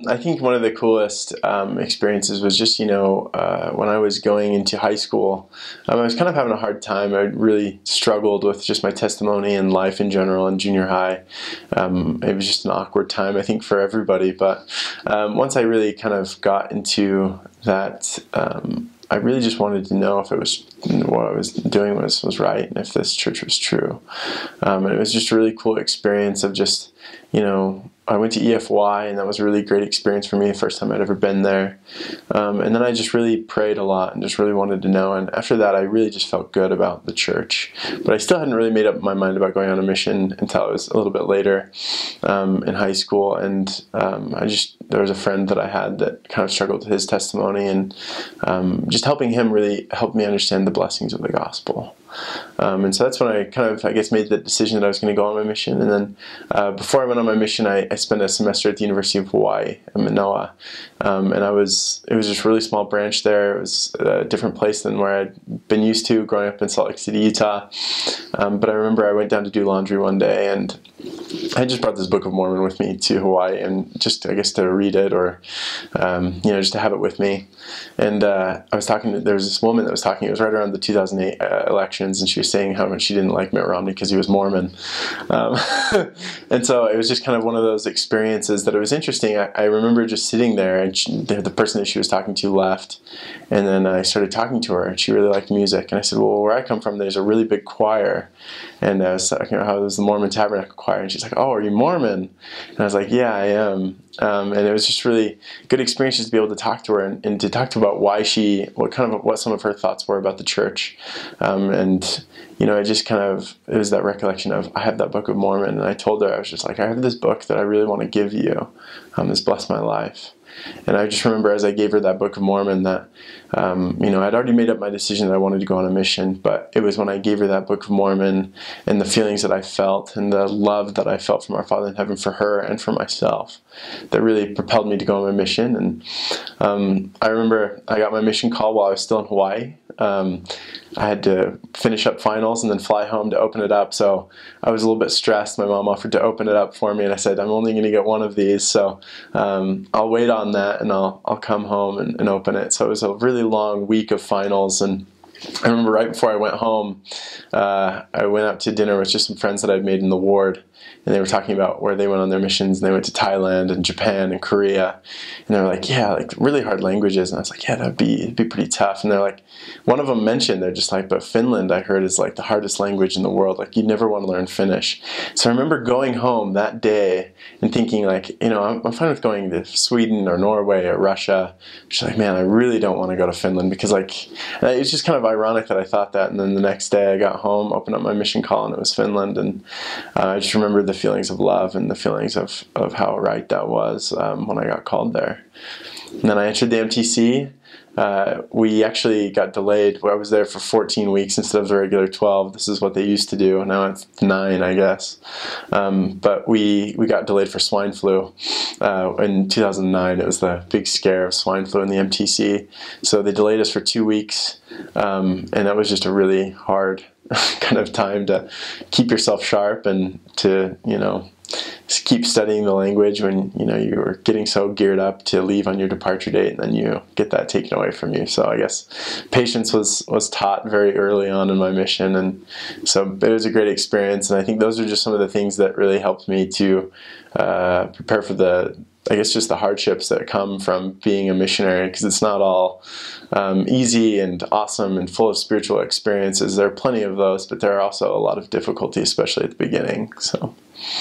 I think one of the coolest experiences was just, when I was going into high school, I was kind of having a hard time. I really struggled with just my testimony and life in general in junior high. It was just an awkward time, I think, for everybody. But once I really kind of got into that, I really just wanted to know if it was what I was doing was right and if this church was true. And it was just a really cool experience of just, I went to EFY, and that was a really great experience for me, the first time I'd ever been there. And then I just really prayed a lot and just really wanted to know. And after that, I really just felt good about the church. But I still hadn't really made up my mind about going on a mission until it was a little bit later in high school. And there was a friend that I had that kind of struggled with his testimony, and just helping him really helped me understand the blessings of the gospel. And so that's when I kind of, made the decision that I was going to go on my mission. And then before I went on my mission, I spent a semester at the University of Hawaii in Manoa. And it was just a really small branch there. It was a different place than where I'd been used to growing up in Salt Lake City, Utah. But I remember I went down to do laundry one day, and I just brought this Book of Mormon with me to Hawaii, and just, to read it, or, just to have it with me. And I was talking, there was this woman that was talking, it was right around the 2008 elections, and she was saying how much she didn't like Mitt Romney because he was Mormon. And so it was just kind of one of those experiences that it was interesting. I remember just sitting there, and the person that she was talking to left, and then I started talking to her, and she really liked music. And I said, well, where I come from, there's a really big choir. And I was talking about how it was the Mormon Tabernacle Choir, and she's like, oh, are you Mormon? And I was like, yeah, I am. And it was just really good experiences to be able to talk to her and to talk to her about what some of her thoughts were about the church. It was that recollection of, I have that Book of Mormon, and I told her, I was just like, I have this book that I really want to give you. It's blessed my life. And I just remember as I gave her that Book of Mormon that, I'd already made up my decision that I wanted to go on a mission, but it was when I gave her that Book of Mormon and the feelings that I felt and the love that I felt from our Father in heaven for her and for myself that really propelled me to go on my mission. And I remember I got my mission call while I was still in Hawaii. I had to finish up finals and then fly home to open it up, so I was a little bit stressed. My mom offered to open it up for me, and I said, I'm only going to get one of these, so I'll wait on that, and I'll come home and open it. So it was a really long week of finals, and I remember right before I went home, I went out to dinner with just some friends that I'd made in the ward, and they were talking about where they went on their missions, and they went to Thailand and Japan and Korea, and they were like, yeah, like really hard languages. And I was like, yeah, it'd be pretty tough. And they're like, one of them mentioned, they're just like, but Finland, I heard, is like the hardest language in the world. Like, you'd never want to learn Finnish. So I remember going home that day and thinking, like, I'm fine with going to Sweden or Norway or Russia. She's like, man, I really don't want to go to Finland, because it's just kind of ironic that I thought that. And then the next day I got home, opened up my mission call, and it was Finland. And I just remember the feelings of love and the feelings of how right that was when I got called there. And then I entered the MTC. We actually got delayed. I was there for 14 weeks instead of the regular 12. This is what they used to do. Now it's 9, I guess. But we got delayed for swine flu. In 2009, it was the big scare of swine flu in the MTC. So they delayed us for 2 weeks. And that was just a really hard kind of time to keep yourself sharp and to, keep studying the language when, you were getting so geared up to leave on your departure date, and then you get that taken away from you. So I guess patience was taught very early on in my mission, and so it was a great experience. And I think those are just some of the things that really helped me to prepare for just the hardships that come from being a missionary, because it's not all easy and awesome and full of spiritual experiences. There are plenty of those, but there are also a lot of difficulty, especially at the beginning. So.